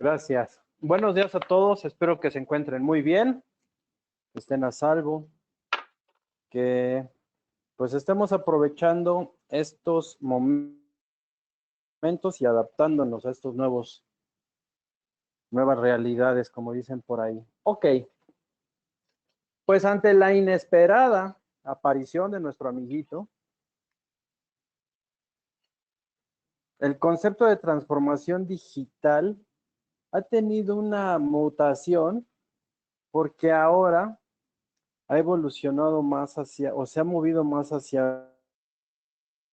Gracias. Buenos días a todos. Espero que se encuentren muy bien, que estén a salvo, que pues estemos aprovechando estos momentos y adaptándonos a estos nuevas realidades, como dicen por ahí. Ok. Pues ante la inesperada aparición de nuestro amiguito, el concepto de transformación digital ha tenido una mutación porque ahora ha evolucionado más hacia, o se ha movido más hacia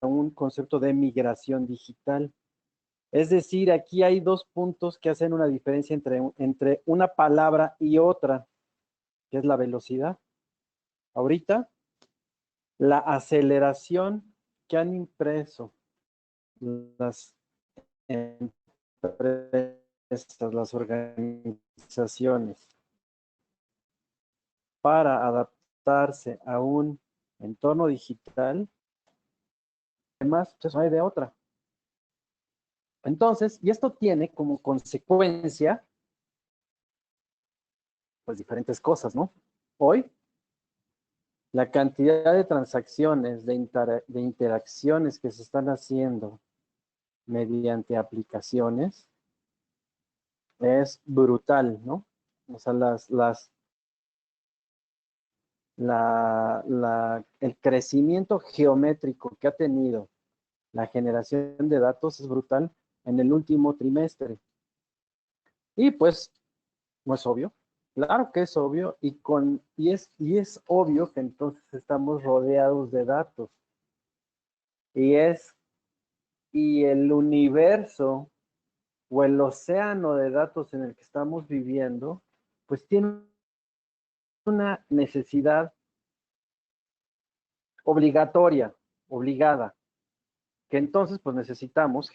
un concepto de migración digital. Es decir, aquí hay dos puntos que hacen una diferencia entre una palabra y otra, que es la velocidad. Ahorita, la aceleración que han impreso las empresas, las organizaciones, para adaptarse a un entorno digital, además, pues no hay de otra. Entonces, y esto tiene como consecuencia, pues diferentes cosas, ¿no? Hoy, la cantidad de transacciones, de interacciones que se están haciendo mediante aplicaciones es brutal, ¿no? O sea, el crecimiento geométrico que ha tenido la generación de datos es brutal en el último trimestre. Y pues, no es obvio. Claro que es obvio y es obvio que entonces estamos rodeados de datos. Y el universo o el océano de datos en el que estamos viviendo, pues tiene una necesidad obligatoria, obligada, que entonces pues necesitamos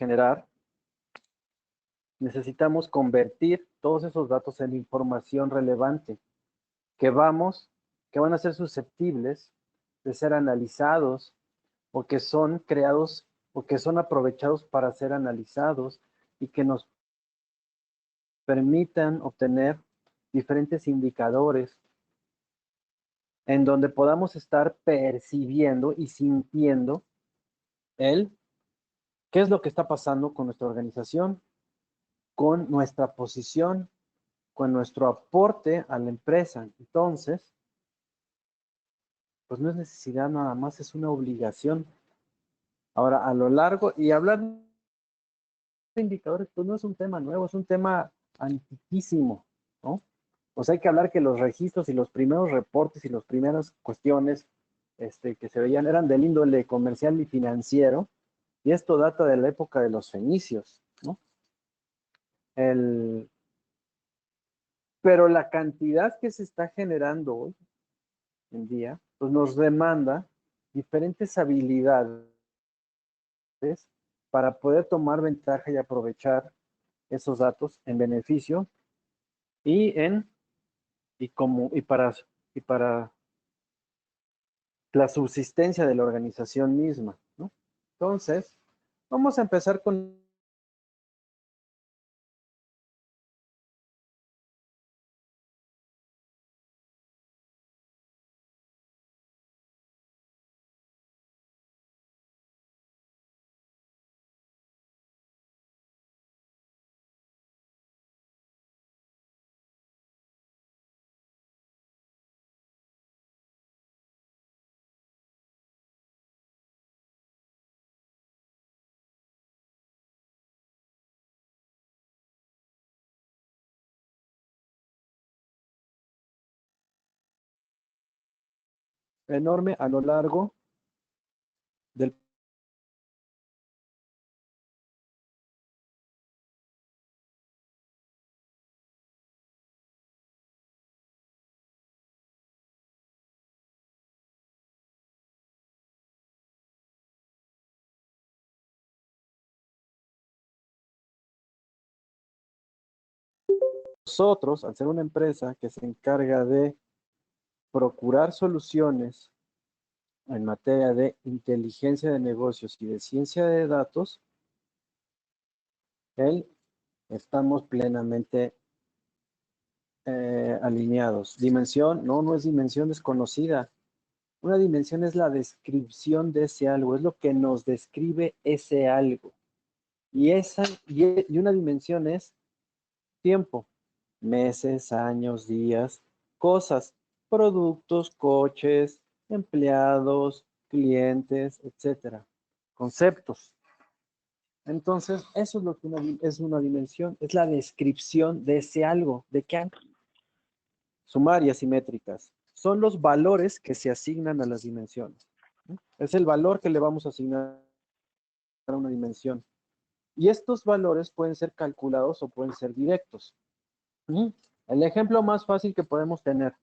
convertir todos esos datos en información relevante que van a ser susceptibles de ser analizados o que son creados o que son aprovechados para ser analizados y que nos permitan obtener diferentes indicadores en donde podamos estar percibiendo y sintiendo qué es lo que está pasando con nuestra organización, con nuestra posición, con nuestro aporte a la empresa. Entonces, pues no es necesidad nada más, es una obligación. Ahora, a lo largo, y hablar de indicadores, pues no es un tema nuevo, es un tema antiquísimo, ¿no? Pues hay que hablar que los registros y los primeros reportes y las primeras cuestiones que se veían eran del índole comercial y financiero, y esto data de la época de los fenicios, ¿no? Pero la cantidad que se está generando hoy en día, pues nos demanda diferentes habilidades para poder tomar ventaja y aprovechar esos datos en beneficio y para la subsistencia de la organización misma, ¿no? Entonces, vamos a empezar con enorme a lo largo del nosotros, al ser una empresa que se encarga de procurar soluciones en materia de inteligencia de negocios y de ciencia de datos, el estamos plenamente alineados. Dimensión, no es dimensión desconocida. Una dimensión es la descripción de ese algo, es lo que nos describe ese algo. Y una dimensión es tiempo, meses, años, días, cosas, productos, coches, empleados, clientes, etcétera. Conceptos. Entonces, eso es lo que es una dimensión, es la descripción de ese algo, de qué algo. Sumarias y métricas son los valores que se asignan a las dimensiones. Es el valor que le vamos a asignar a una dimensión. Y estos valores pueden ser calculados o pueden ser directos. El ejemplo más fácil que podemos tener.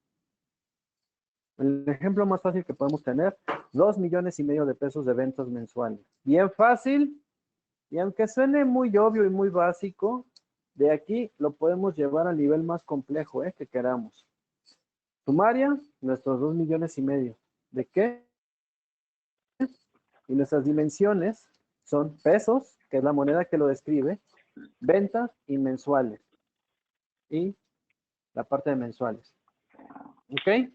2,5 millones de pesos de ventas mensuales. Bien fácil. Y aunque suene muy obvio y muy básico, de aquí lo podemos llevar al nivel más complejo que queramos. Sumaria, nuestros 2,5 millones. ¿De qué? Y nuestras dimensiones son pesos, que es la moneda que lo describe, ventas y mensuales. Y la parte de mensuales. ¿Ok?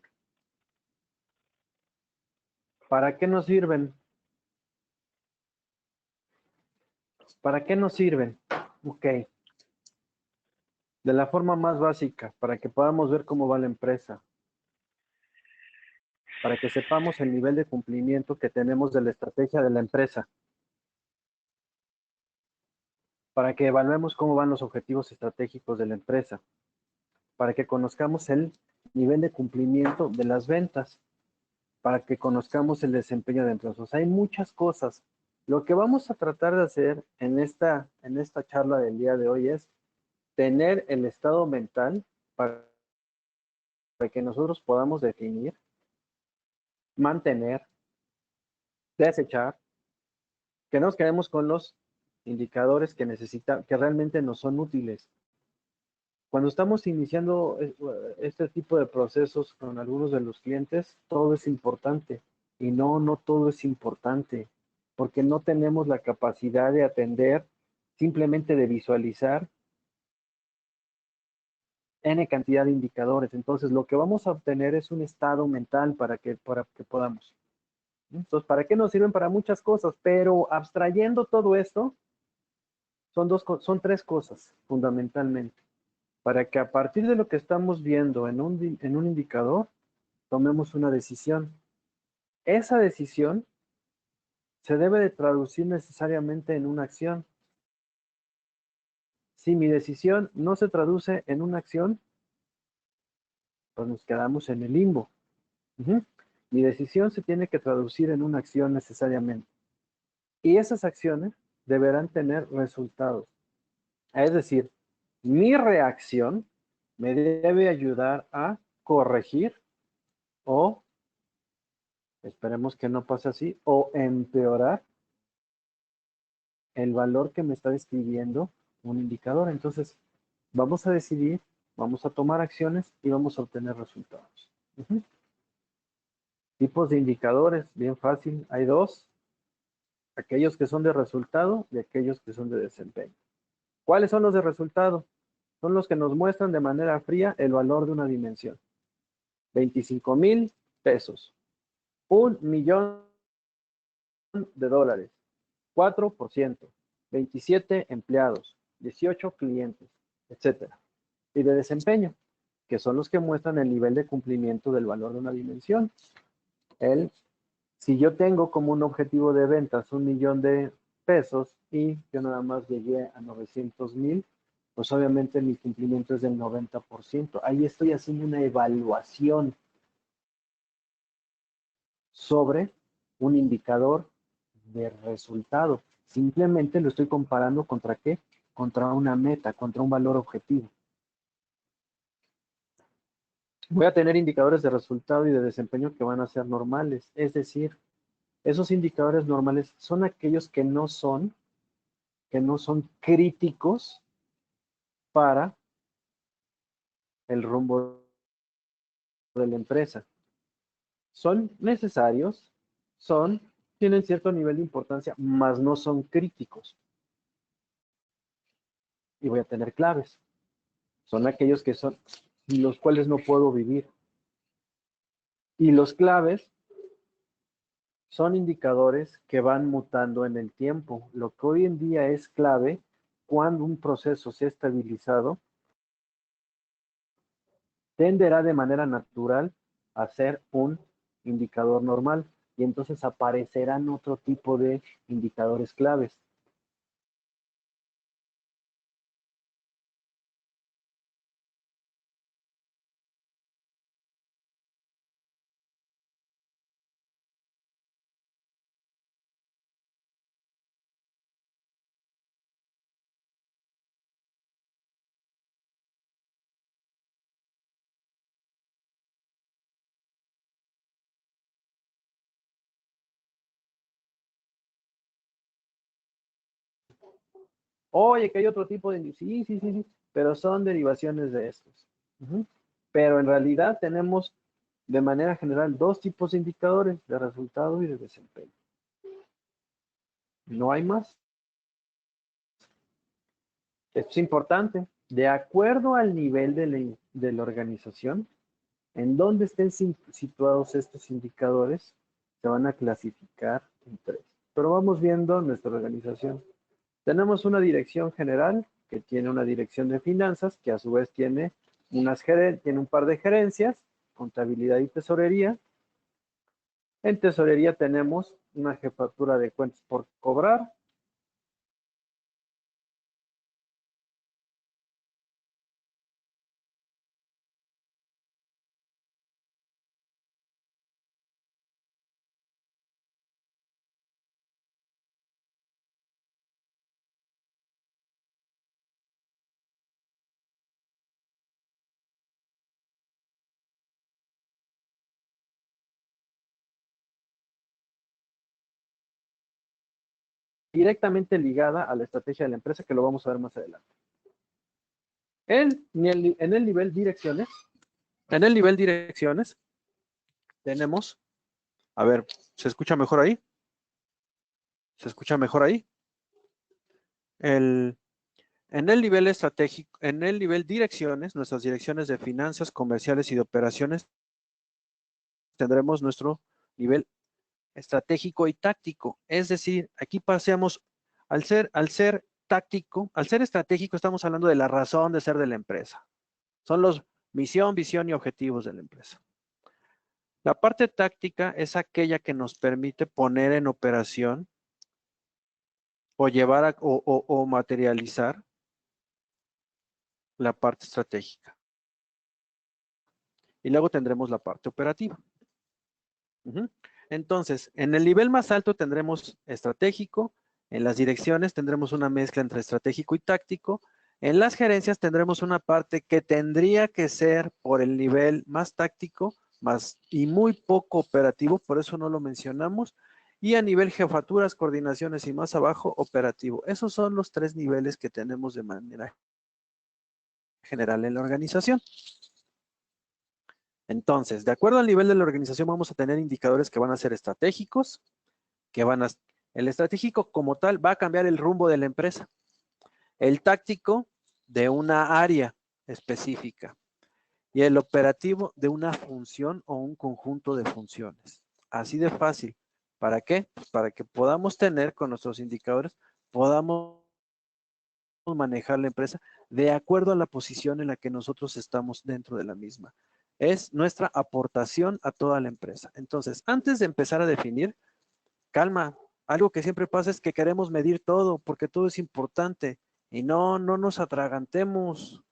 ¿Para qué nos sirven? ¿Para qué nos sirven? Ok. De la forma más básica, para que podamos ver cómo va la empresa. Para que sepamos el nivel de cumplimiento que tenemos de la estrategia de la empresa. Para que evaluemos cómo van los objetivos estratégicos de la empresa. Para que conozcamos el nivel de cumplimiento de las ventas. Para que conozcamos el desempeño de empresas. Hay muchas cosas. Lo que vamos a tratar de hacer en esta charla del día de hoy es tener el estado mental para que nosotros podamos definir, mantener, desechar, que nos quedemos con los indicadores que que realmente nos son útiles. Cuando estamos iniciando este tipo de procesos con algunos de los clientes, todo es importante. Y no todo es importante, porque no tenemos la capacidad de atender, simplemente de visualizar N cantidad de indicadores. Entonces, lo que vamos a obtener es un estado mental para que podamos. Entonces, ¿para qué nos sirven? Para muchas cosas, pero abstrayendo todo esto, son tres cosas, fundamentalmente. Para que a partir de lo que estamos viendo en un indicador, tomemos una decisión. Esa decisión se debe de traducir necesariamente en una acción. Si mi decisión no se traduce en una acción, pues nos quedamos en el limbo. Mi decisión se tiene que traducir en una acción necesariamente. Y esas acciones deberán tener resultados. Es decir, mi reacción me debe ayudar a corregir o, esperemos que no pase así, o empeorar el valor que me está describiendo un indicador. Entonces, vamos a decidir, vamos a tomar acciones y vamos a obtener resultados. Tipos de indicadores, bien fácil, hay dos. Aquellos que son de resultado y aquellos que son de desempeño. ¿Cuáles son los de resultado? Son los que nos muestran de manera fría el valor de una dimensión. 25,000 pesos. $1,000,000. 4%. 27 empleados. 18 clientes, etcétera. Y de desempeño, que son los que muestran el nivel de cumplimiento del valor de una dimensión. Si yo tengo como un objetivo de ventas 1,000,000 de pesos y yo nada más llegué a 900,000, pues obviamente mi cumplimiento es del 90%. Ahí estoy haciendo una evaluación sobre un indicador de resultado. Simplemente lo estoy comparando contra qué? Contra una meta, contra un valor objetivo. Voy a tener indicadores de resultado y de desempeño que van a ser normales. Es decir, esos indicadores normales son aquellos que no son críticos para el rumbo de la empresa. Son necesarios, tienen cierto nivel de importancia, mas no son críticos. y voy a tener claves. Son aquellos que son los cuales no puedo vivir. Y los claves son indicadores que van mutando en el tiempo. Lo que hoy en día es clave, cuando un proceso se ha estabilizado, tenderá de manera natural a ser un indicador normal y entonces aparecerán otro tipo de indicadores claves. Oye, que hay otro tipo de... Sí, pero son derivaciones de estos. Pero en realidad tenemos de manera general dos tipos de indicadores, de resultado y de desempeño. No hay más. Esto es importante. De acuerdo al nivel de la organización, en donde estén situados estos indicadores, se van a clasificar en tres. Pero vamos viendo nuestra organización. Tenemos una dirección general que tiene una dirección de finanzas, que a su vez tiene un par de gerencias, contabilidad y tesorería. En tesorería tenemos una jefatura de cuentas por cobrar. Directamente ligada a la estrategia de la empresa, que lo vamos a ver más adelante. En el nivel direcciones, tenemos, a ver, ¿se escucha mejor ahí? ¿Se escucha mejor ahí? En el nivel estratégico, en el nivel direcciones, nuestras direcciones de finanzas, comerciales y de operaciones, tendremos nuestro nivel estratégico y táctico. Es decir, aquí paseamos, al ser táctico, al ser estratégico, estamos hablando de la razón de ser de la empresa. Son los misión, visión y objetivos de la empresa. La parte táctica es aquella que nos permite poner en operación o llevar o materializar la parte estratégica. Y luego tendremos la parte operativa. Entonces, en el nivel más alto tendremos estratégico, en las direcciones tendremos una mezcla entre estratégico y táctico, en las gerencias tendremos una parte que tendría que ser por el nivel más táctico y muy poco operativo, por eso no lo mencionamos, y a nivel jefaturas, coordinaciones y más abajo, operativo. Esos son los tres niveles que tenemos de manera general en la organización. Entonces, de acuerdo al nivel de la organización, vamos a tener indicadores que van a ser estratégicos, el estratégico como tal va a cambiar el rumbo de la empresa. El táctico de una área específica. Y el operativo de una función o un conjunto de funciones. Así de fácil. ¿Para qué? Pues para que podamos tener con nuestros indicadores, podamos manejar la empresa de acuerdo a la posición en la que nosotros estamos dentro de la misma. Es nuestra aportación a toda la empresa. Entonces, antes de empezar a definir, calma, algo que siempre pasa es que queremos medir todo porque todo es importante y no nos atragantemos.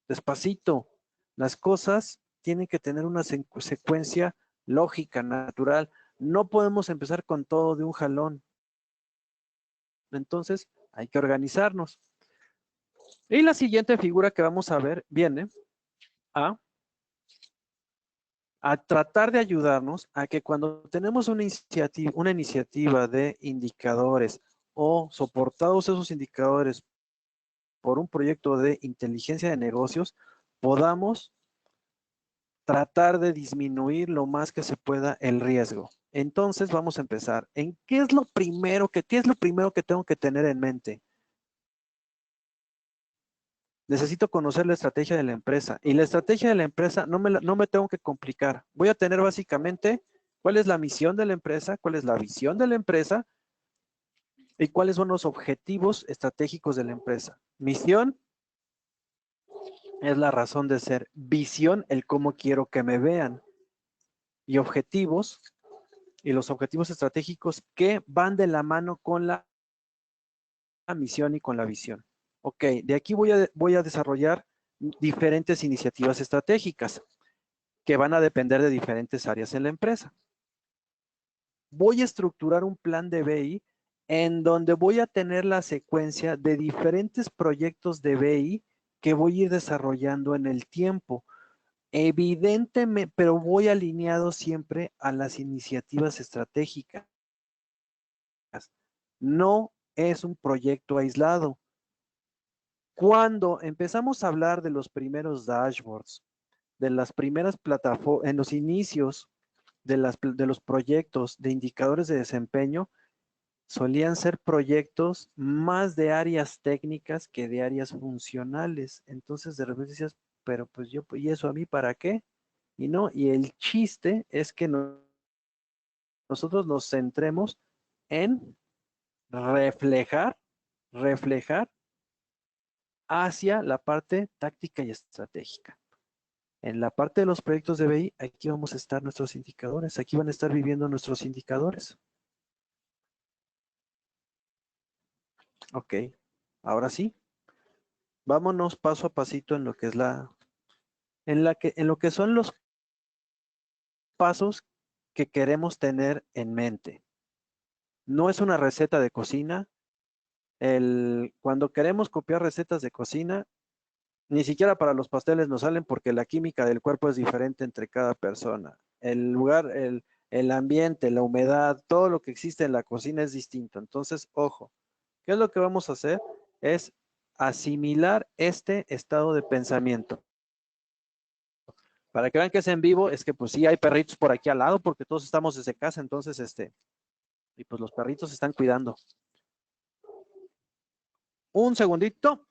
Despacito. Las cosas tienen que tener una secuencia lógica, natural. No podemos empezar con todo de un jalón. Entonces, hay que organizarnos. Y la siguiente figura que vamos a ver viene a tratar de ayudarnos a que cuando tenemos una iniciativa de indicadores o soportados esos indicadores por un proyecto de inteligencia de negocios, podamos tratar de disminuir lo más que se pueda el riesgo. Entonces vamos a empezar. ¿Qué es lo primero que tengo que tener en mente? Necesito conocer la estrategia de la empresa. Y la estrategia de la empresa no me tengo que complicar. Voy a tener básicamente cuál es la misión de la empresa, cuál es la visión de la empresa y cuáles son los objetivos estratégicos de la empresa. Misión es la razón de ser. Visión, el cómo quiero que me vean. Y objetivos, y los objetivos estratégicos que van de la mano con la misión y con la visión. Ok, de aquí voy a desarrollar diferentes iniciativas estratégicas que van a depender de diferentes áreas en la empresa. Voy a estructurar un plan de BI en donde voy a tener la secuencia de diferentes proyectos de BI que voy a ir desarrollando en el tiempo. Evidentemente, pero voy alineado siempre a las iniciativas estratégicas. No es un proyecto aislado. Cuando empezamos a hablar de los primeros dashboards, de las primeras plataformas, en los inicios de los proyectos de indicadores de desempeño, solían ser proyectos más de áreas técnicas que de áreas funcionales. Entonces de repente decías, pero pues yo, ¿y eso a mí para qué? Y no, y el chiste es que nosotros nos centremos en reflejar hacia la parte táctica y estratégica. En la parte de los proyectos de BI, aquí vamos a estar nuestros indicadores, aquí van a estar viviendo nuestros indicadores. Ok, ahora sí, vámonos paso a pasito en lo que es en lo que son los pasos que queremos tener en mente. No es una receta de cocina. Cuando queremos copiar recetas de cocina, ni siquiera para los pasteles nos salen porque la química del cuerpo es diferente entre cada persona. El lugar, el ambiente, la humedad, todo lo que existe en la cocina es distinto. Entonces, ojo, ¿qué es lo que vamos a hacer? Es asimilar este estado de pensamiento. Para que vean que es en vivo, es que pues sí hay perritos por aquí al lado porque todos estamos desde casa, entonces y pues los perritos se están cuidando. Un segundito.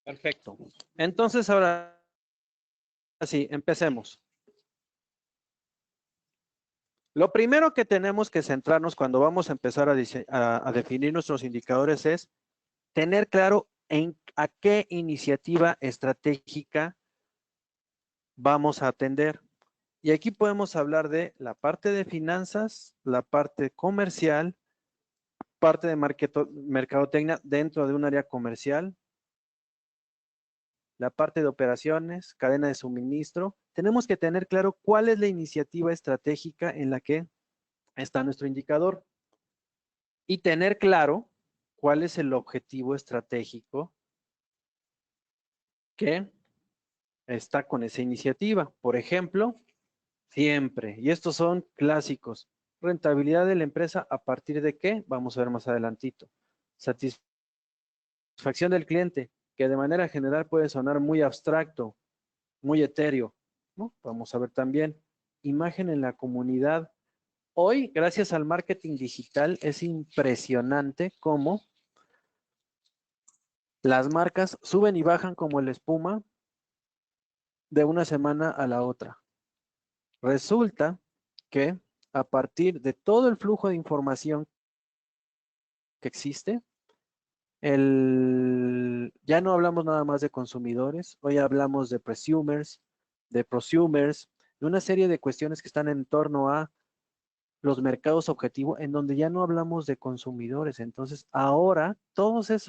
Perfecto. Entonces ahora sí, empecemos. Lo primero que tenemos que centrarnos cuando vamos a empezar a definir nuestros indicadores es tener claro a qué iniciativa estratégica vamos a atender. Y aquí podemos hablar de la parte de finanzas, la parte comercial, parte de mercadotecnia dentro de un área comercial, la parte de operaciones, cadena de suministro. Tenemos que tener claro cuál es la iniciativa estratégica en la que está nuestro indicador y tener claro cuál es el objetivo estratégico que está con esa iniciativa. Por ejemplo, siempre, y estos son clásicos, rentabilidad de la empresa a partir de qué, vamos a ver más adelantito. Satisfacción del cliente, que de manera general puede sonar muy abstracto, muy etéreo, ¿no? Vamos a ver también imagen en la comunidad. Hoy, gracias al marketing digital, es impresionante cómo las marcas suben y bajan como la espuma de una semana a la otra. Resulta que a partir de todo el flujo de información que existe, ya no hablamos nada más de consumidores, hoy hablamos de prosumers, de una serie de cuestiones que están en torno a los mercados objetivos, en donde ya no hablamos de consumidores. Entonces, ahora todos es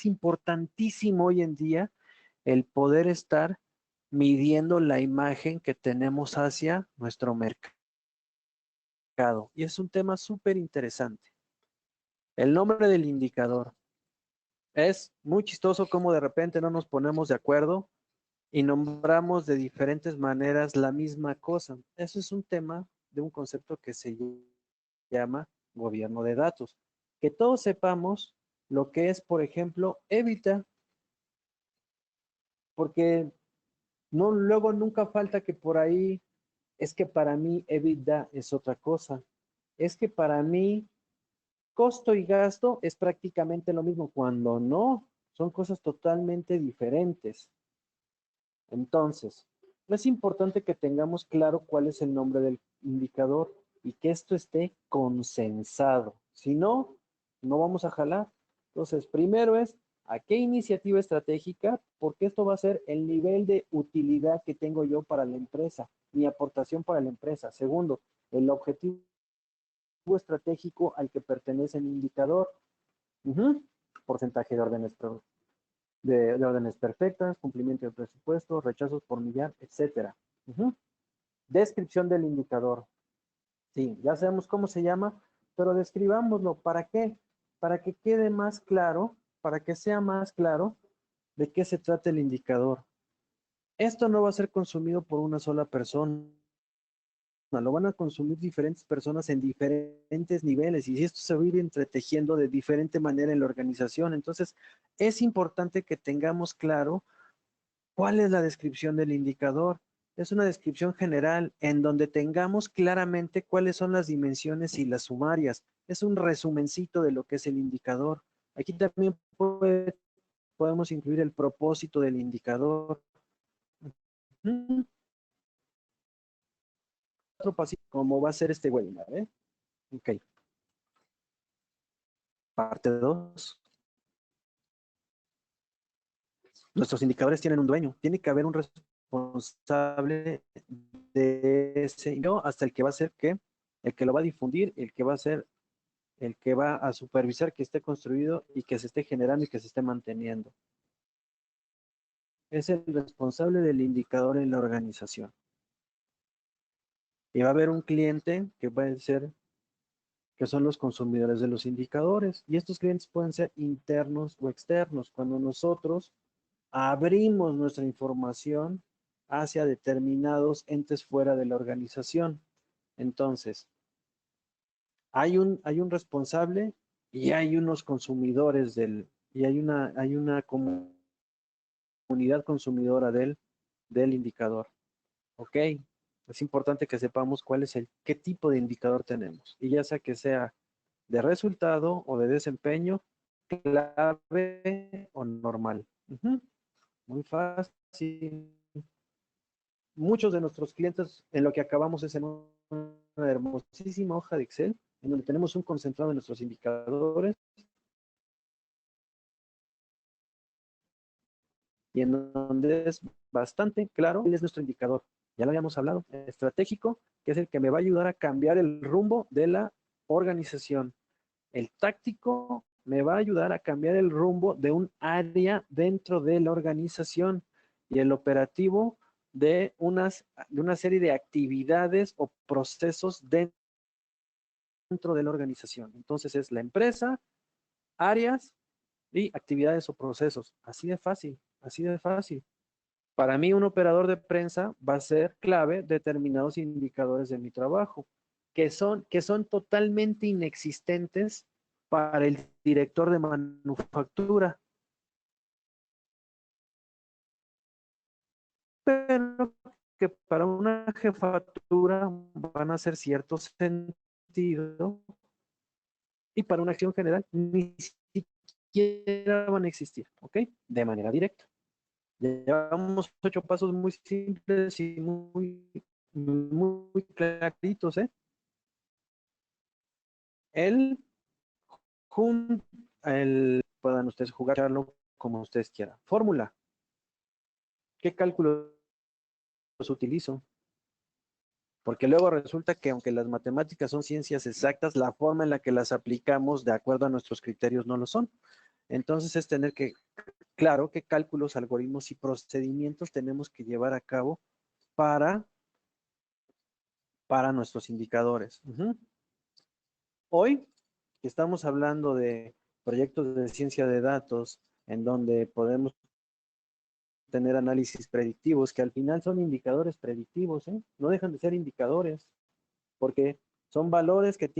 importantísimo hoy en día el poder estar midiendo la imagen que tenemos hacia nuestro mercado. Y es un tema súper interesante. El nombre del indicador. Es muy chistoso cómo de repente no nos ponemos de acuerdo y nombramos de diferentes maneras la misma cosa. Eso es un tema de un concepto que se llama gobierno de datos. Que todos sepamos lo que es, por ejemplo, EBITDA. porque no, luego nunca falta que por ahí es que para mí EBITDA es otra cosa. Es que para mí costo y gasto es prácticamente lo mismo, cuando no, son cosas totalmente diferentes. Entonces, es importante que tengamos claro cuál es el nombre del indicador y que esto esté consensado. Si no, no vamos a jalar. Entonces, primero es a qué iniciativa estratégica, porque esto va a ser el nivel de utilidad que tengo yo para la empresa, mi aportación para la empresa. Segundo, el objetivo estratégico al que pertenece el indicador. Porcentaje de órdenes, de órdenes perfectas, cumplimiento de presupuesto, rechazos por millar, etcétera. Descripción del indicador. Sí, ya sabemos cómo se llama, pero describámoslo. ¿Para qué? Para que quede más claro, para que sea más claro de qué se trata el indicador. Esto no va a ser consumido por una sola persona. Lo van a consumir diferentes personas en diferentes niveles y esto se va a ir entretejiendo de diferente manera en la organización. Entonces, es importante que tengamos claro cuál es la descripción del indicador. Es una descripción general en donde tengamos claramente cuáles son las dimensiones y las sumarias. Es un resumencito de lo que es el indicador. Aquí también podemos incluir el propósito del indicador. Otro pasito, como va a ser este webinar, ¿eh? Ok. Parte 2. Nuestros indicadores tienen un dueño. Tiene que haber un responsable de ese, no, hasta el que va a ser que, el que lo va a difundir, el que va a ser, el que va a supervisar que esté construido y que se esté generando y que se esté manteniendo. Es el responsable del indicador en la organización. Y va a haber un cliente que va a ser, que son los consumidores de los indicadores. Y estos clientes pueden ser internos o externos. Cuando nosotros abrimos nuestra información hacia determinados entes fuera de la organización. Entonces, hay un responsable y hay unos consumidores y hay una comunidad consumidora del indicador. ¿Ok? Es importante que sepamos cuál es qué tipo de indicador tenemos. Y ya sea que sea de resultado o de desempeño, clave o normal. Muy fácil. Muchos de nuestros clientes en lo que acabamos es en una hermosísima hoja de Excel, en donde tenemos un concentrado de nuestros indicadores y en donde es bastante claro cuál es nuestro indicador. Ya lo habíamos hablado, estratégico, que es el que me va a ayudar a cambiar el rumbo de la organización. El táctico me va a ayudar a cambiar el rumbo de un área dentro de la organización y el operativo de una serie de actividades o procesos dentro de la organización. Entonces es la empresa, áreas y actividades o procesos. Así de fácil, así de fácil. Para mí un operador de prensa va a ser clave determinados indicadores de mi trabajo, que son totalmente inexistentes para el director de manufactura, pero que para una jefatura van a hacer cierto sentido y para una acción general ni siquiera van a existir, ¿ok? De manera directa. Llevamos 8 pasos muy simples y muy claritos, ¿eh? El, puedan ustedes jugarlo como ustedes quieran. Fórmula. ¿Qué cálculos utilizo? Porque luego resulta que aunque las matemáticas son ciencias exactas, la forma en la que las aplicamos de acuerdo a nuestros criterios no lo son. Entonces es tener que, claro, qué cálculos, algoritmos y procedimientos tenemos que llevar a cabo para, para nuestros indicadores. Hoy que estamos hablando de proyectos de ciencia de datos, en donde podemos tener análisis predictivos, que al final son indicadores predictivos, ¿eh? No dejan de ser indicadores, porque son valores que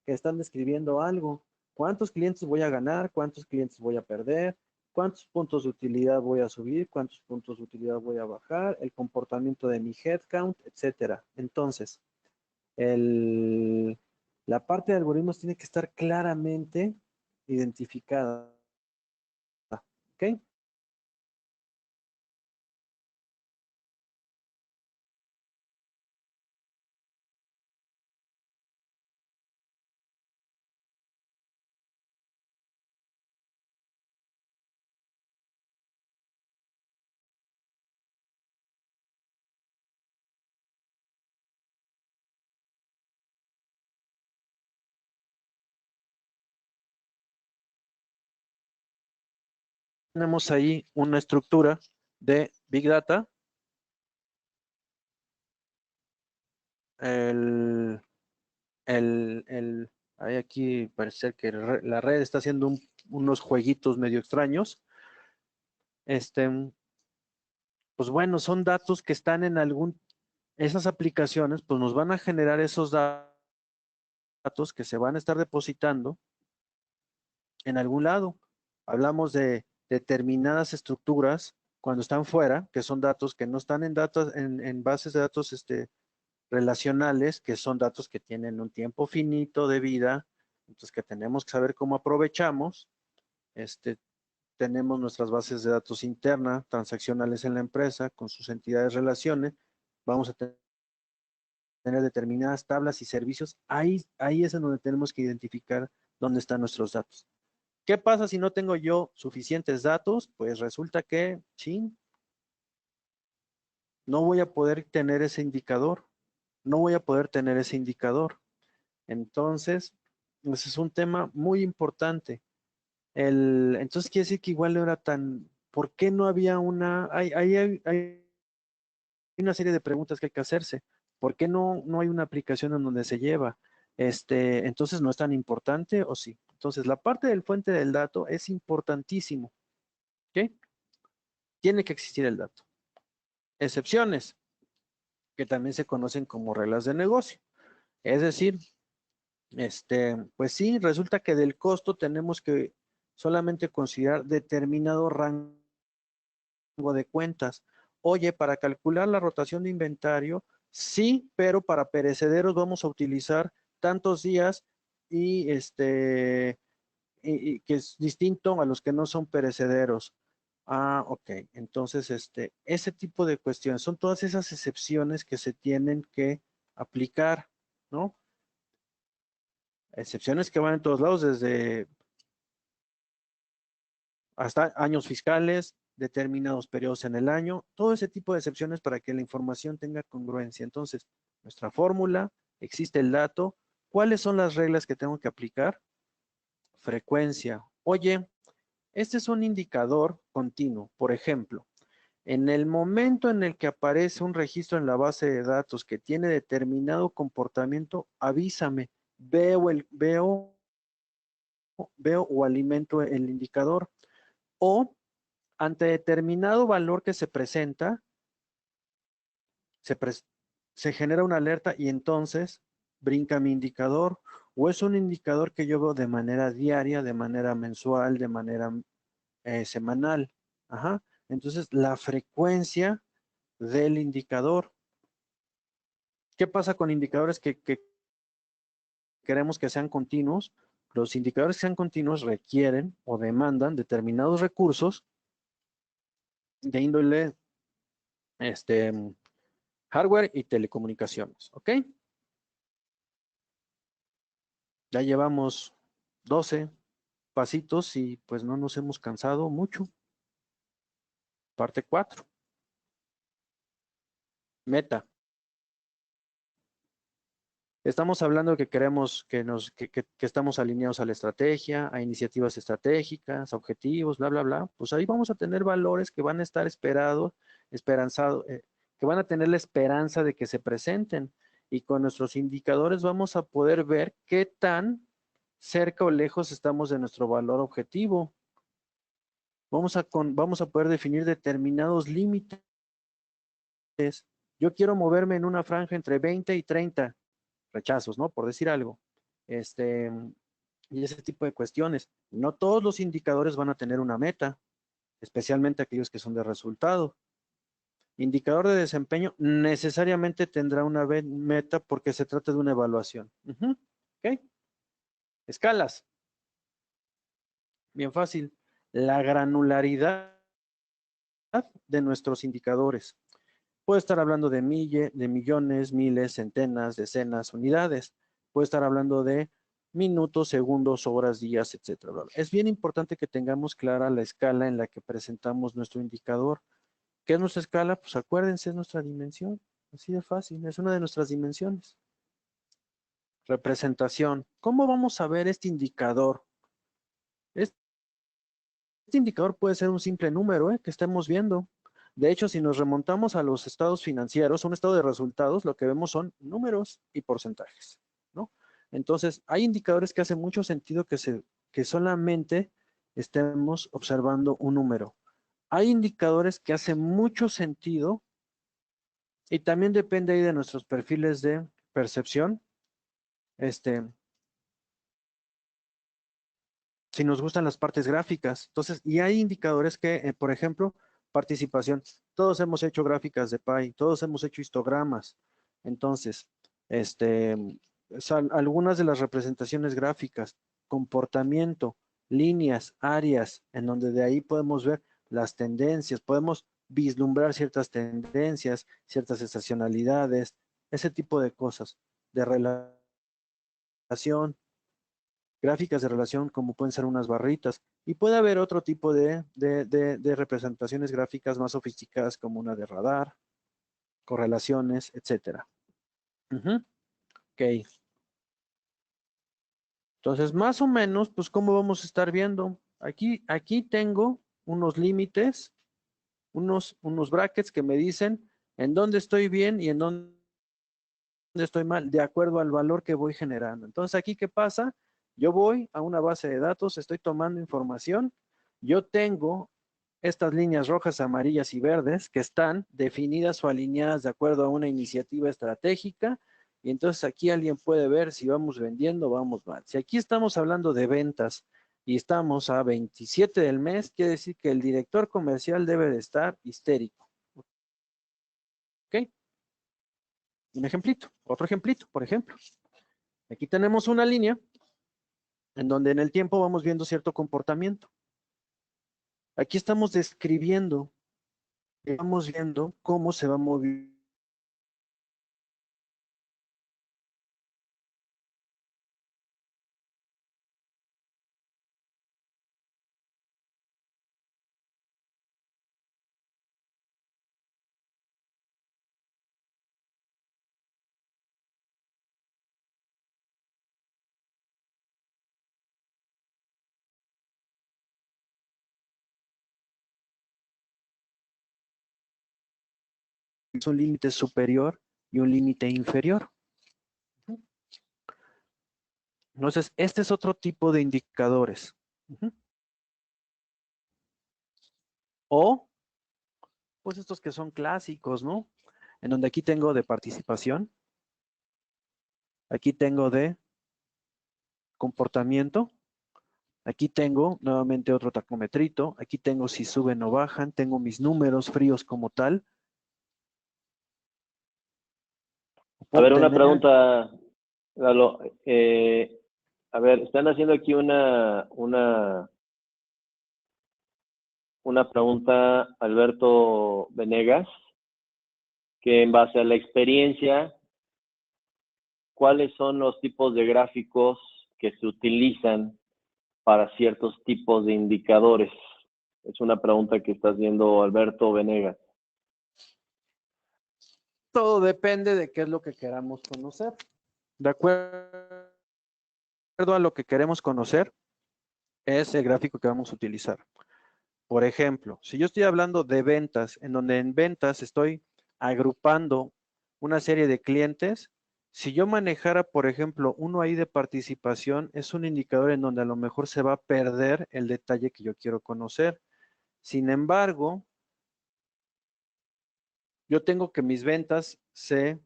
están describiendo algo. ¿Cuántos clientes voy a ganar? ¿Cuántos clientes voy a perder? cuántos puntos de utilidad voy a subir, cuántos puntos de utilidad voy a bajar, el comportamiento de mi headcount, etcétera. Entonces, la parte de algoritmos tiene que estar claramente identificada. ¿Ok? Tenemos ahí una estructura de Big Data. Hay aquí parece que la red está haciendo unos jueguitos medio extraños. Pues bueno, son datos que están en esas aplicaciones, pues nos van a generar esos datos que se van a estar depositando en algún lado. Hablamos de determinadas estructuras cuando están fuera, que son datos que no están en bases de datos relacionales, que son datos que tienen un tiempo finito de vida, entonces que tenemos que saber cómo aprovechamos. Tenemos nuestras bases de datos internas, transaccionales en la empresa, con sus entidades relaciones. Vamos a tener determinadas tablas y servicios. Ahí es en donde tenemos que identificar dónde están nuestros datos. ¿Qué pasa si no tengo yo suficientes datos? Pues resulta que, sí, no voy a poder tener ese indicador. No voy a poder tener ese indicador. Entonces, ese es un tema muy importante. Entonces quiere decir que igual no era tan, ¿por qué no había hay una serie de preguntas que hay que hacerse? ¿Por qué no hay una aplicación en donde se lleva? Entonces no es tan importante o sí. Entonces la parte del fuente del dato es importantísimo. ¿Ok? Tiene que existir el dato. Excepciones, que también se conocen como reglas de negocio. Es decir, pues sí, resulta que del costo tenemos que solamente considerar determinado rango de cuentas. Oye, para calcular la rotación de inventario, sí, pero para perecederos vamos a utilizar tantos días y y que es distinto a los que no son perecederos. Ah, ok. Entonces, ese tipo de cuestiones son todas esas excepciones que se tienen que aplicar, ¿no? Excepciones que van en todos lados, desde hasta años fiscales, determinados periodos en el año, todo ese tipo de excepciones para que la información tenga congruencia. Entonces, nuestra fórmula, existe el dato, ¿cuáles son las reglas que tengo que aplicar? Frecuencia. Oye, este es un indicador continuo. Por ejemplo, en el momento en el que aparece un registro en la base de datos que tiene determinado comportamiento, avísame. Veo o alimento el indicador. O ante determinado valor que se presenta, se genera una alerta y entonces brinca mi indicador. O es un indicador que yo veo de manera diaria, de manera mensual, de manera semanal. Ajá. Entonces, la frecuencia del indicador. ¿Qué pasa con indicadores que queremos que sean continuos? Los indicadores que sean continuos requieren o demandan determinados recursos de índole hardware y telecomunicaciones. ¿Ok? Ya llevamos 12 pasitos y pues no nos hemos cansado mucho. Parte 4. Meta. Estamos hablando que queremos que estamos alineados a la estrategia, a iniciativas estratégicas, a objetivos, bla, bla, bla. Pues ahí vamos a tener valores que van a estar esperanzados, que van a tener la esperanza de que se presenten. Y con nuestros indicadores vamos a poder ver qué tan cerca o lejos estamos de nuestro valor objetivo. Vamos a poder definir determinados límites. Yo quiero moverme en una franja entre 20 y 30 rechazos, ¿no? Por decir algo. Y ese tipo de cuestiones. No todos los indicadores van a tener una meta. especialmente aquellos que son de resultado. Indicador de desempeño necesariamente tendrá una meta porque se trata de una evaluación. ¿Ok? Escalas. Bien fácil. La granularidad de nuestros indicadores. Puede estar hablando de millones, miles, centenas, decenas, unidades. Puede estar hablando de minutos, segundos, horas, días, etcétera. Es bien importante que tengamos clara la escala en la que presentamos nuestro indicador. ¿Qué es nuestra escala? Pues acuérdense, es nuestra dimensión. Así de fácil, es una de nuestras dimensiones. Representación. ¿Cómo vamos a ver este indicador? Este indicador puede ser un simple número que estemos viendo. De hecho, si nos remontamos a los estados financieros, un estado de resultados, lo que vemos son números y porcentajes, ¿no? Entonces, hay indicadores que hacen mucho sentido que solamente estemos observando un número. Hay indicadores que hacen mucho sentido y también depende ahí de nuestros perfiles de percepción. Si nos gustan las partes gráficas. Entonces, y hay indicadores que, por ejemplo, participación. Todos hemos hecho gráficas de pie, todos hemos hecho histogramas. Entonces, algunas de las representaciones gráficas, comportamiento, líneas, áreas, en donde de ahí podemos ver las tendencias, podemos vislumbrar ciertas tendencias, ciertas estacionalidades, ese tipo de cosas, de relación, gráficas de relación como pueden ser unas barritas, y puede haber otro tipo de representaciones gráficas más sofisticadas como una de radar, correlaciones, etcétera. Ok. Entonces, más o menos, pues, ¿cómo vamos a estar viendo? Aquí tengo unos límites, unos brackets que me dicen en dónde estoy bien y en dónde estoy mal, de acuerdo al valor que voy generando. Entonces, aquí, ¿qué pasa? Yo voy a una base de datos, estoy tomando información, yo tengo estas líneas rojas, amarillas y verdes que están definidas o alineadas de acuerdo a una iniciativa estratégica, y entonces aquí alguien puede ver si vamos vendiendo o vamos mal. Si aquí estamos hablando de ventas y estamos a 27 del mes, quiere decir que el director comercial debe de estar histérico. ¿Ok? Un ejemplito, otro ejemplito, por ejemplo. Aquí tenemos una línea en donde en el tiempo vamos viendo cierto comportamiento. Aquí estamos describiendo, vamos viendo cómo se va moviendo un límite superior y un límite inferior. Entonces, este es otro tipo de indicadores. O, pues estos que son clásicos, ¿no? En donde aquí tengo de participación, aquí tengo de comportamiento, aquí tengo nuevamente otro tacometrito, aquí tengo si suben o bajan, tengo mis números fríos como tal. A ver, una Tener, pregunta, Lalo. A ver, están haciendo aquí una pregunta, Alberto Venegas, que en base a la experiencia, ¿cuáles son los tipos de gráficos que se utilizan para ciertos tipos de indicadores? Es una pregunta que está haciendo Alberto Venegas. todo depende de qué es lo que queramos conocer. De acuerdo a lo que queremos conocer, es el gráfico que vamos a utilizar. Por ejemplo, si yo estoy hablando de ventas, en donde en ventas estoy agrupando una serie de clientes, si yo manejara, por ejemplo, uno ahí de participación, es un indicador en donde a lo mejor se va a perder el detalle que yo quiero conocer. Sin embargo, yo tengo que mis ventas se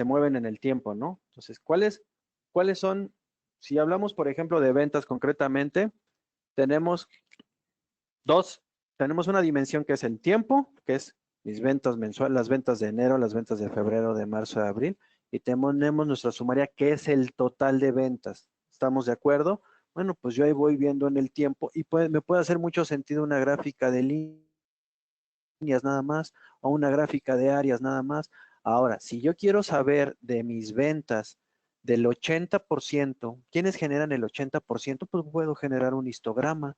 mueven en el tiempo, ¿no? Entonces, ¿cuáles son, si hablamos, por ejemplo, de ventas concretamente, tenemos tenemos una dimensión que es el tiempo, que es mis ventas mensuales, las ventas de enero, las ventas de febrero, de marzo, de abril, y tenemos nuestra sumaria, que es el total de ventas. ¿Estamos de acuerdo? Bueno, pues yo ahí voy viendo en el tiempo y me puede hacer mucho sentido una gráfica de líneas nada más o una gráfica de áreas nada más. Ahora, si yo quiero saber de mis ventas del 80%, ¿quiénes generan el 80%? Pues puedo generar un histograma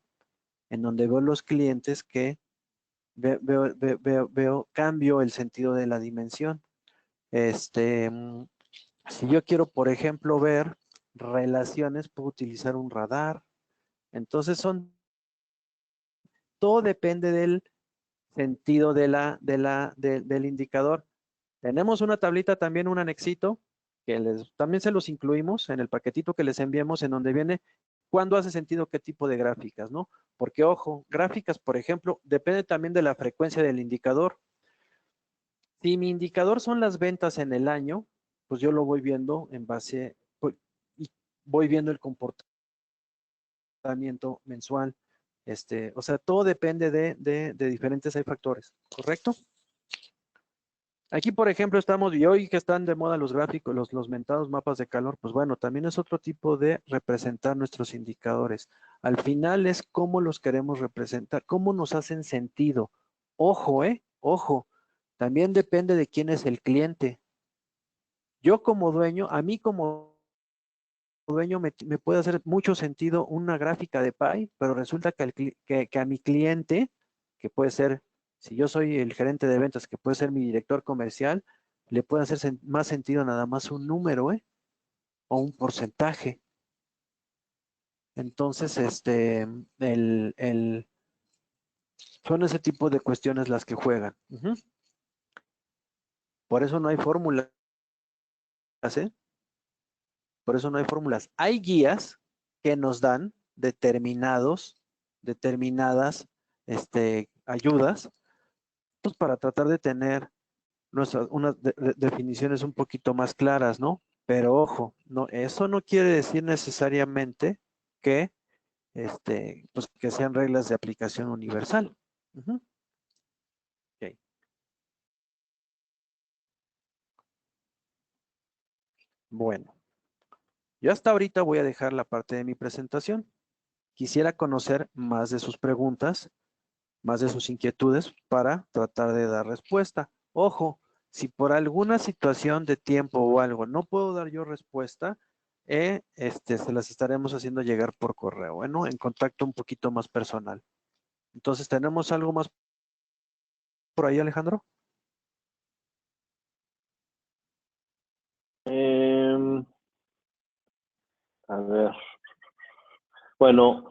en donde veo los clientes que cambio el sentido de la dimensión. Si yo quiero, por ejemplo, ver relaciones, puedo utilizar un radar. Entonces todo depende del sentido del indicador. Tenemos una tablita también, un anexito, que también se los incluimos en el paquetito que les enviamos, en donde viene cuándo hace sentido qué tipo de gráficas, ¿no? Porque, ojo, gráficas, por ejemplo, depende también de la frecuencia del indicador. Si mi indicador son las ventas en el año, pues yo lo voy viendo en base, y voy viendo el comportamiento mensual. O sea, todo depende de diferentes factores, ¿correcto? Aquí, por ejemplo, estamos, y hoy que están de moda los gráficos, los mentados mapas de calor, pues bueno, también es otro tipo de representar nuestros indicadores. Al final es cómo los queremos representar, cómo nos hacen sentido. Ojo, ojo, también depende de quién es el cliente. Yo como dueño, a mí como dueño me puede hacer mucho sentido una gráfica de pie, pero resulta que a mi cliente, que puede ser, si yo soy el gerente de ventas, que puede ser mi director comercial, le puede hacer más sentido nada más un número, o un porcentaje. Entonces, son ese tipo de cuestiones las que juegan. Por eso no hay fórmulas, ¿eh? Por eso no hay fórmulas. Hay guías que nos dan determinadas ayudas, pues para tratar de tener unas definiciones un poquito más claras, ¿no? Pero ojo, no, eso no quiere decir necesariamente que, pues que sean reglas de aplicación universal. Okay. Bueno, yo hasta ahorita voy a dejar la parte de mi presentación. Quisiera conocer más de sus preguntas, más de sus inquietudes para tratar de dar respuesta. Ojo, si por alguna situación de tiempo o algo no puedo dar yo respuesta, se las estaremos haciendo llegar por correo, bueno, en contacto un poquito más personal. Entonces, ¿tenemos algo más por ahí, Alejandro? A ver. Bueno,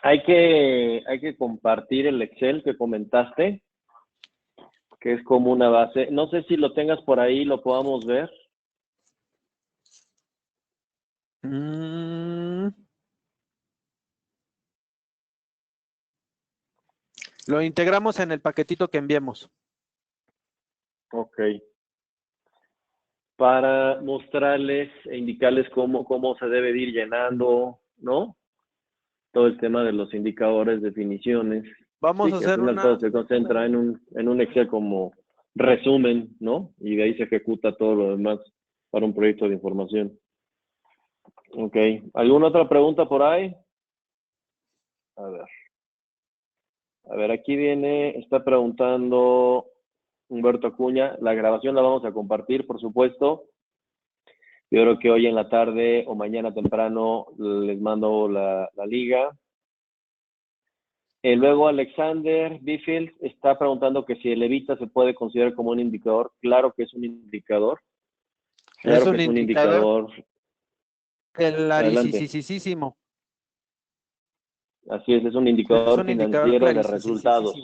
hay que compartir el Excel que comentaste, que es como una base. No sé si lo tengas por ahí, lo podamos ver. Lo integramos en el paquetito que enviemos. Ok. Para mostrarles e indicarles cómo se debe ir llenando, ¿no? Todo el tema de los indicadores, definiciones. Vamos Sí, a que al hacer final todo se concentra en un Excel como resumen, ¿no? Y de ahí se ejecuta todo lo demás para un proyecto de información. Ok. ¿Alguna otra pregunta por ahí? A ver. A ver, aquí está preguntando Humberto Acuña. La grabación la vamos a compartir, por supuesto. Yo creo que hoy en la tarde o mañana temprano les mando la liga. Luego Alexander Bifield está preguntando que si el Evita se puede considerar como un indicador. Claro que es un indicador. Claro que es un indicador. Adelante. Clarísimo. Así es un indicador financiero de resultados.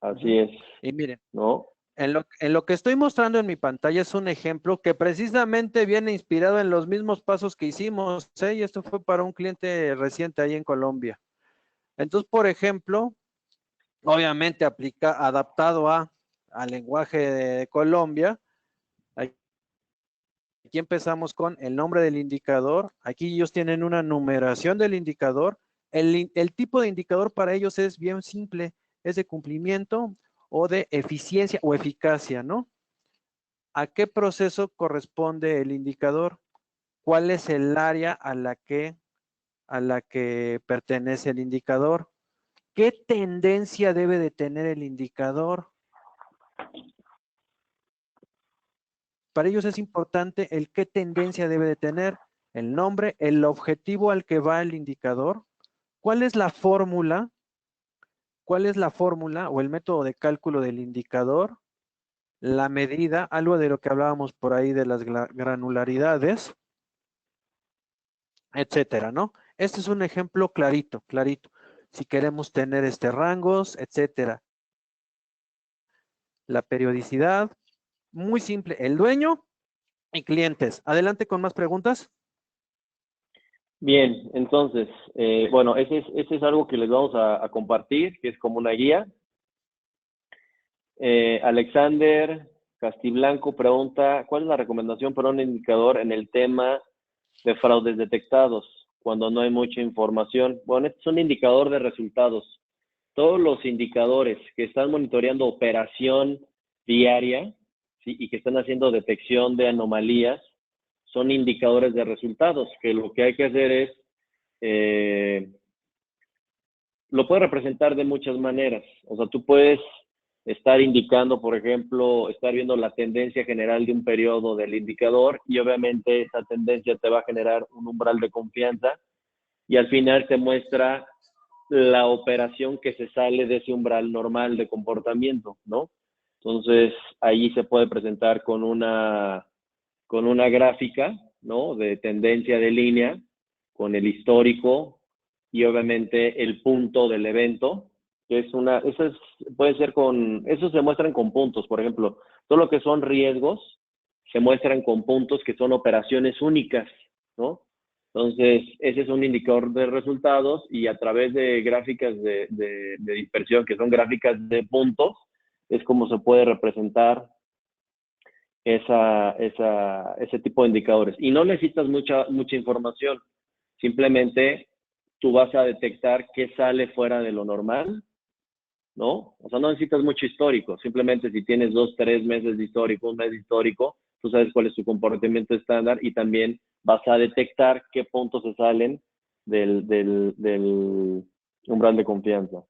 Así es. Y miren, ¿no? En lo que estoy mostrando en mi pantalla es un ejemplo que precisamente viene inspirado en los mismos pasos que hicimos, y esto fue para un cliente reciente ahí en Colombia. Entonces, por ejemplo, obviamente adaptado al lenguaje de Colombia. Aquí empezamos con el nombre del indicador. Aquí ellos tienen una numeración del indicador El tipo de indicador para ellos es bien simple, es de cumplimiento o de eficiencia o eficacia, ¿no? ¿A qué proceso corresponde el indicador? ¿Cuál es el área a la que pertenece el indicador? ¿Qué tendencia debe de tener el indicador? Para ellos es importante el qué tendencia debe de tener, el nombre, el objetivo al que va el indicador, cuál es la fórmula o el método de cálculo del indicador, la medida, algo de lo que hablábamos por ahí de las granularidades, etcétera, ¿no? Este es un ejemplo clarito, clarito. Si queremos tener rangos, etcétera. La periodicidad, muy simple, el dueño y clientes. Adelante con más preguntas. Bien, entonces, bueno, ese es algo que les vamos a compartir, que es como una guía. Alexander Castiblanco pregunta, ¿cuál es la recomendación para un indicador en el tema de fraudes detectados cuando no hay mucha información? Bueno, este es un indicador de resultados. Todos los indicadores que están monitoreando operación diaria, ¿sí?, y que están haciendo detección de anomalías son indicadores de resultados, que lo que hay que hacer es, lo puedes representar de muchas maneras. O sea, tú puedes estar indicando, por ejemplo, estar viendo la tendencia general de un periodo del indicador y obviamente esa tendencia te va a generar un umbral de confianza y al final te muestra la operación que se sale de ese umbral normal de comportamiento, ¿no? Entonces, ahí se puede presentar con una gráfica, ¿no?, de tendencia de línea, con el histórico y obviamente el punto del evento, que es puede ser eso se muestran con puntos, por ejemplo, todo lo que son riesgos se muestran con puntos que son operaciones únicas, ¿no? Entonces, ese es un indicador de resultados y a través de gráficas de dispersión, que son gráficas de puntos, es como se puede representar ese tipo de indicadores. Y no necesitas mucha información, simplemente tú vas a detectar qué sale fuera de lo normal, ¿no? O sea, no necesitas mucho histórico, simplemente si tienes 2, 3 meses de histórico, un mes de histórico, tú sabes cuál es tu comportamiento estándar y también vas a detectar qué puntos se salen del umbral de confianza.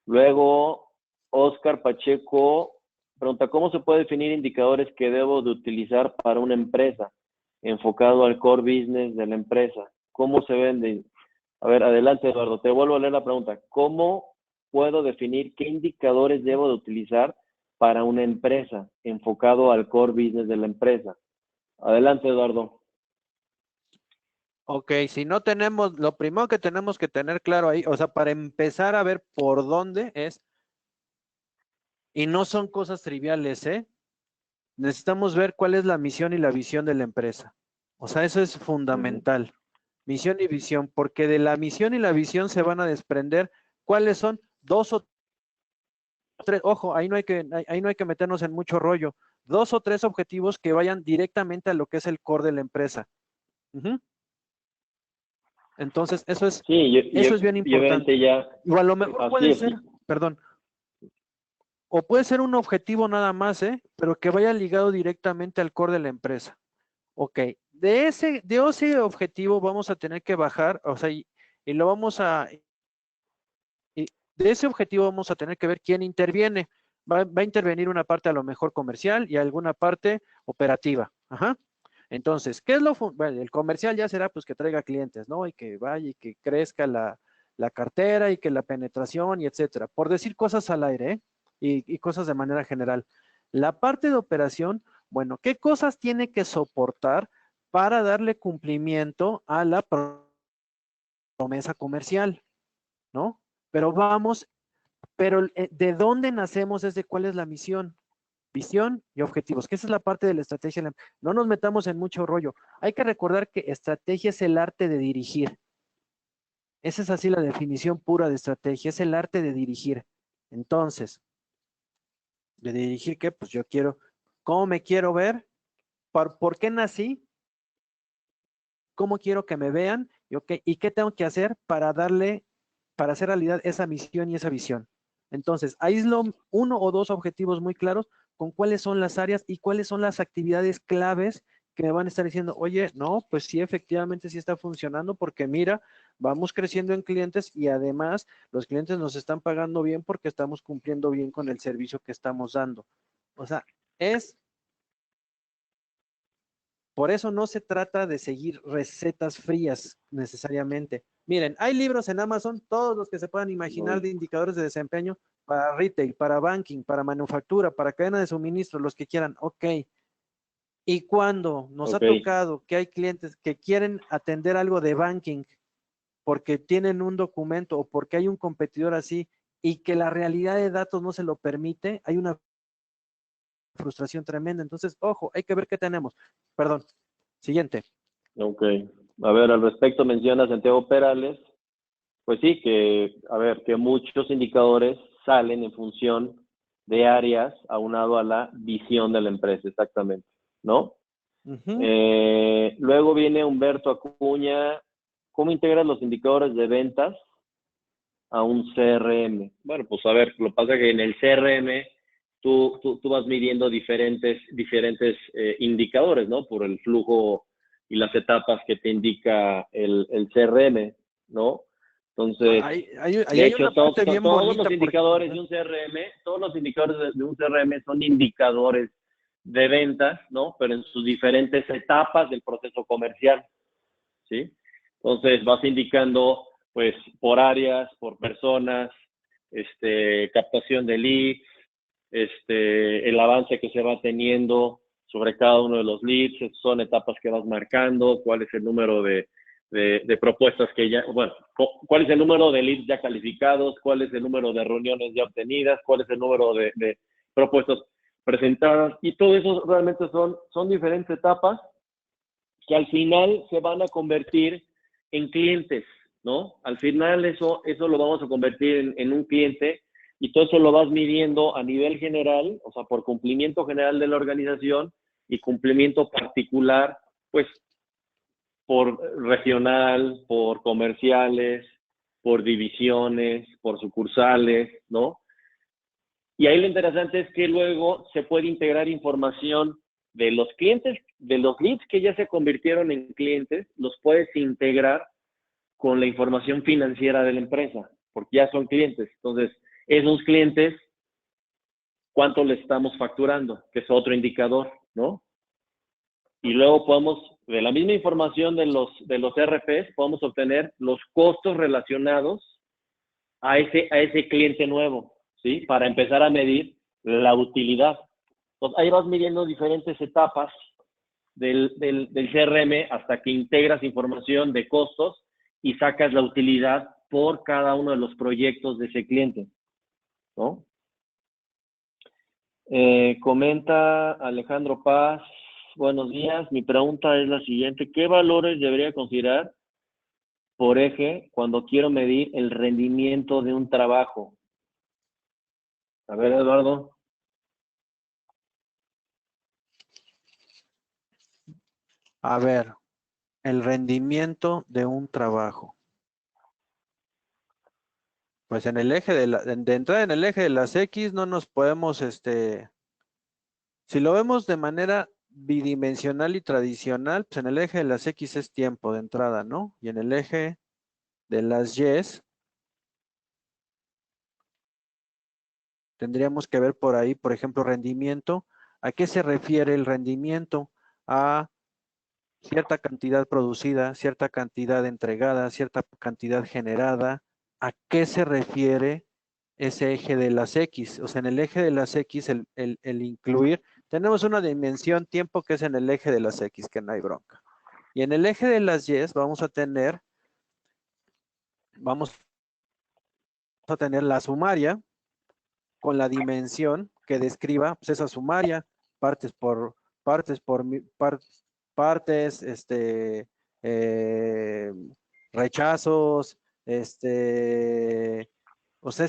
Luego, Oscar Pacheco pregunta, ¿cómo se puede definir indicadores que debo de utilizar para una empresa enfocado al core business de la empresa? ¿Cómo se vende? A ver, adelante, Eduardo, te vuelvo a leer la pregunta. ¿Cómo puedo definir qué indicadores debo de utilizar para una empresa enfocado al core business de la empresa? Adelante, Eduardo. Ok, si no tenemos, lo primero que tenemos que tener claro ahí, o sea, para empezar a ver por dónde es, y no son cosas triviales, ¿eh? Necesitamos ver cuál es la misión y la visión de la empresa. O sea, eso es fundamental. Misión y visión, porque de la misión y la visión se van a desprender cuáles son 2 o 3, ojo, ahí no hay que meternos en mucho rollo, 2 o 3 objetivos que vayan directamente a lo que es el core de la empresa. Entonces, eso es bien importante. O a lo mejor puede ser, perdón, o puede ser un objetivo nada más, pero que vaya ligado directamente al core de la empresa. Ok, de ese objetivo vamos a tener que bajar, o sea, y lo vamos a, y de ese objetivo vamos a tener que ver quién interviene. Va a intervenir una parte a lo mejor comercial y alguna parte operativa. Ajá. Entonces, ¿qué es bueno, el comercial ya será pues que traiga clientes, ¿no? Y que vaya y que crezca la cartera y que la penetración y etcétera. Por decir cosas al aire, ¿eh? Y cosas de manera general. La parte de operación, bueno, ¿qué cosas tiene que soportar para darle cumplimiento a la promesa comercial, ¿no? Pero ¿de dónde nacemos? Es de cuál es la misión, visión y objetivos, que esa es la parte de la estrategia. No nos metamos en mucho rollo. Hay que recordar que estrategia es el arte de dirigir. Esa es así la definición pura de estrategia, es el arte de dirigir. Entonces, ¿de dirigir qué? Pues yo quiero, ¿cómo me quiero ver? ¿Por qué nací? ¿Cómo quiero que me vean? ¿Y qué tengo que hacer para hacer realidad esa misión y esa visión? Entonces, aíslo 1 o 2 objetivos muy claros con cuáles son las áreas y cuáles son las actividades claves que me van a estar diciendo, oye, no, pues sí, efectivamente sí está funcionando porque mira, vamos creciendo en clientes y además los clientes nos están pagando bien porque estamos cumpliendo bien con el servicio que estamos dando. O sea, por eso no se trata de seguir recetas frías necesariamente. Miren, hay libros en Amazon, todos los que se puedan imaginar de indicadores de desempeño para retail, para banking, para manufactura, para cadena de suministro, los que quieran. Ok. Y cuando nos ha tocado que hay clientes que quieren atender algo de banking porque tienen un documento o porque hay un competidor así y que la realidad de datos no se lo permite, hay una frustración tremenda. Entonces, ojo, hay que ver qué tenemos. Perdón. Siguiente. Ok. A ver, al respecto menciona Santiago Perales, pues sí, que muchos indicadores salen en función de áreas aunado a la visión de la empresa, exactamente, ¿no? Luego viene Humberto Acuña, ¿cómo integras los indicadores de ventas a un CRM? Bueno, pues a ver, lo que pasa es que en el CRM tú vas midiendo diferentes indicadores, ¿no? Por el flujo y las etapas que te indica el CRM, ¿no? Entonces, de hecho, todos los indicadores de un CRM, todos los indicadores de un CRM son indicadores de ventas, ¿no? Pero en sus diferentes etapas del proceso comercial, ¿sí? Entonces, vas indicando, pues, por áreas, por personas, captación de leads, el avance que se va teniendo sobre cada uno de los leads, son etapas que vas marcando, cuál es el número de propuestas que ya, bueno, cuál es el número de leads ya calificados, cuál es el número de reuniones ya obtenidas, cuál es el número de propuestas presentadas, y todo eso realmente son diferentes etapas que al final se van a convertir en clientes, ¿no? Al final eso lo vamos a convertir en un cliente y todo eso lo vas midiendo a nivel general, o sea, por cumplimiento general de la organización y cumplimiento particular, pues, por regional, por comerciales, por divisiones, por sucursales, ¿no? Y ahí lo interesante es que luego se puede integrar información de los clientes, de los leads que ya se convirtieron en clientes, los puedes integrar con la información financiera de la empresa, porque ya son clientes. Entonces, esos clientes, ¿cuánto le estamos facturando? Que es otro indicador, ¿no? Y luego podemos, de la misma información de los RPs, podemos obtener los costos relacionados a ese cliente nuevo, ¿sí? Para empezar a medir la utilidad. Entonces, ahí vas midiendo diferentes etapas del CRM hasta que integras información de costos y sacas la utilidad por cada uno de los proyectos de ese cliente, ¿no? Comenta Alejandro Paz, buenos días, mi pregunta es la siguiente, ¿qué valores debería considerar por eje cuando quiero medir el rendimiento de un trabajo? A ver, Eduardo. A ver, el rendimiento de un trabajo. Pues en el eje de entrada en el eje de las X no nos podemos, si lo vemos de manera bidimensional y tradicional, pues en el eje de las X es tiempo de entrada, ¿no? Y en el eje de las Y tendríamos que ver por ahí, por ejemplo, rendimiento. ¿A qué se refiere el rendimiento? A cierta cantidad producida, cierta cantidad entregada, cierta cantidad generada. ¿A qué se refiere ese eje de las X? O sea, en el eje de las X, el incluir, tenemos una dimensión tiempo que es en el eje de las X, que no hay bronca. Y en el eje de las Y vamos a tener la sumaria con la dimensión que describa pues, esa sumaria, partes, rechazos, o sea,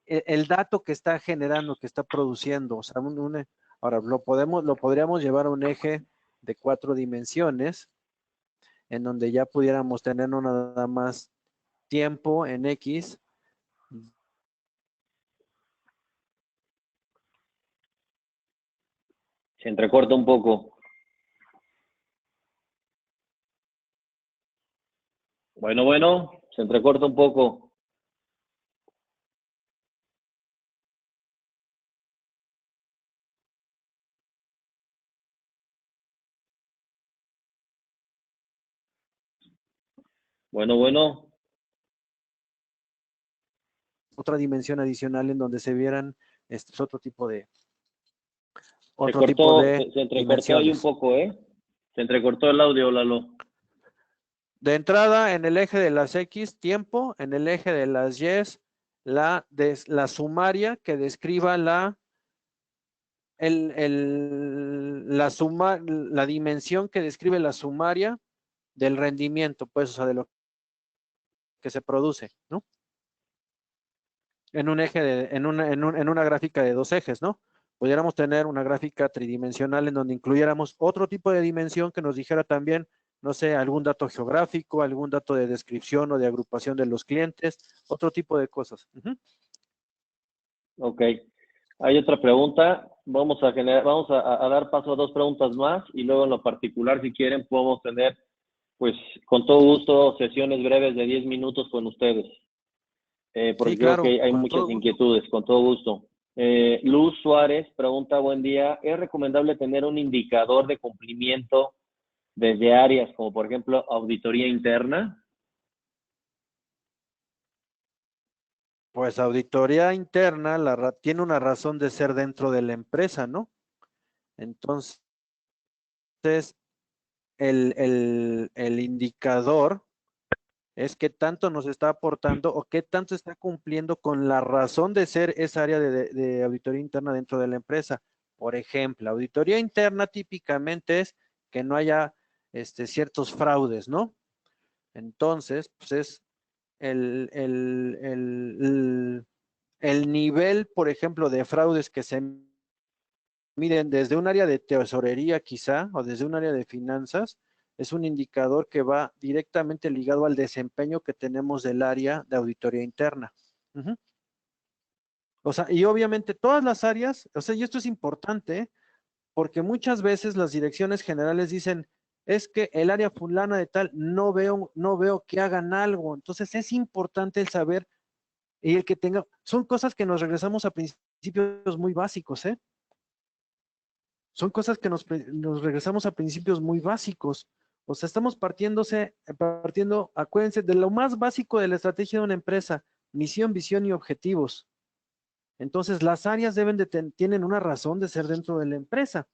el dato que está generando, que está produciendo, o sea, ahora lo podríamos llevar a un eje de 4 dimensiones en donde ya pudiéramos tener no nada más tiempo en X. Se entrecorta un poco. Bueno, se entrecorta un poco. Bueno. Otra dimensión adicional en donde se vieran otro tipo de Se entrecortó ahí un dimensiones. poco, ¿eh? Se entrecortó el audio, Lalo. De entrada, en el eje de las X, tiempo, en el eje de las Y, la sumaria que describa la dimensión que describe la sumaria del rendimiento, pues, o sea, de lo que se produce, ¿no? En un eje, en una gráfica de dos ejes, ¿no? Pudiéramos tener una gráfica tridimensional en donde incluyéramos otro tipo de dimensión que nos dijera también, no sé, algún dato geográfico, algún dato de descripción o de agrupación de los clientes, otro tipo de cosas. Ok. Hay otra pregunta. Vamos a dar paso a dos preguntas más y luego en lo particular, si quieren, podemos tener, pues, con todo gusto, sesiones breves de 10 minutos con ustedes. Porque Sí, creo claro, que hay con muchas todo gusto. inquietudes, con todo gusto. Luz Suárez pregunta, buen día, ¿es recomendable tener un indicador de cumplimiento desde áreas como, por ejemplo, auditoría interna? Pues auditoría interna tiene una razón de ser dentro de la empresa, ¿no? Entonces, el indicador es qué tanto nos está aportando o qué tanto está cumpliendo con la razón de ser esa área de auditoría interna dentro de la empresa. Por ejemplo, auditoría interna típicamente es que no haya ciertos fraudes, ¿no? Entonces, pues es el, el, el, el nivel, por ejemplo, de fraudes que se miden desde un área de tesorería quizá o desde un área de finanzas, es un indicador que va directamente ligado al desempeño que tenemos del área de auditoría interna. O sea, y obviamente todas las áreas, o sea, y esto es importante, porque muchas veces las direcciones generales dicen, es que el área fulana de tal no veo que hagan algo. Entonces es importante el saber y el que tenga, son cosas que nos regresamos a principios muy básicos, ¿eh? Son cosas que nos regresamos a principios muy básicos. O sea, estamos partiendo, acuérdense, de lo más básico de la estrategia de una empresa, misión, visión y objetivos. Entonces, las áreas tienen una razón de ser dentro de la empresa,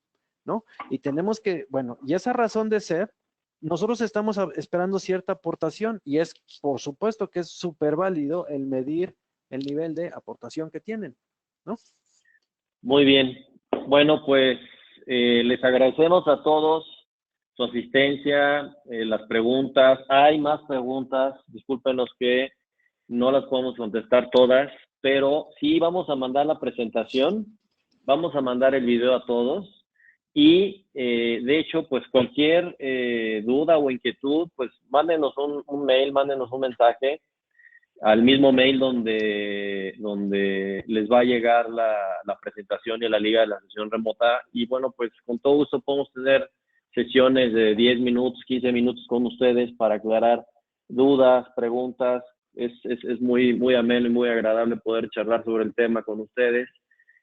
¿no? Y tenemos que, bueno, y esa razón de ser, nosotros estamos esperando cierta aportación y es, por supuesto que es súper válido el medir el nivel de aportación que tienen, ¿no? Muy bien. Bueno, pues les agradecemos a todos su asistencia, las preguntas. Hay más preguntas, discúlpenos que no las podemos contestar todas, pero sí vamos a mandar la presentación, vamos a mandar el video a todos y de hecho, pues cualquier duda o inquietud, pues mándenos un mail, mándenos un mensaje al mismo mail donde les va a llegar la presentación y la liga de la sesión remota. Y bueno, pues con todo gusto podemos tener sesiones de 10 minutos, 15 minutos con ustedes para aclarar dudas, preguntas. Es muy, muy ameno y muy agradable poder charlar sobre el tema con ustedes.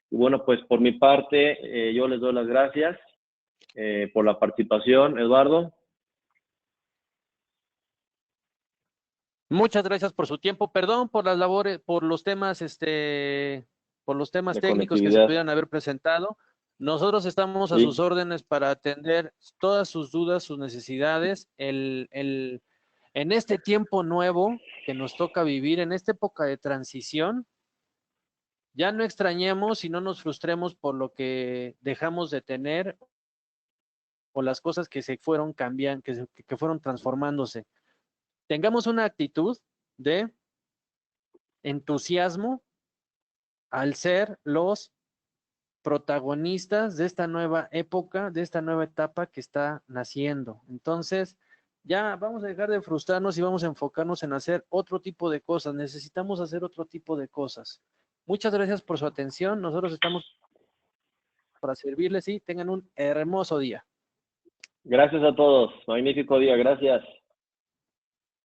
Y bueno, pues por mi parte, yo les doy las gracias por la participación, Eduardo. Muchas gracias por su tiempo. Perdón por las labores, por los temas De técnicos que se conectividad. pudieran haber presentado. Nosotros estamos a sus Sí, órdenes para atender todas sus dudas, sus necesidades. En este tiempo nuevo que nos toca vivir, en esta época de transición, ya no extrañemos y no nos frustremos por lo que dejamos de tener o las cosas que se fueron cambiando, que fueron transformándose. Tengamos una actitud de entusiasmo al ser los protagonistas de esta nueva época, de esta nueva etapa que está naciendo. Entonces, Ya vamos a dejar de frustrarnos y vamos a enfocarnos en hacer otro tipo de cosas. Necesitamos hacer otro tipo de cosas. Muchas gracias por su atención. Nosotros estamos para servirles y tengan un hermoso día. Gracias a todos. Magnífico día. Gracias.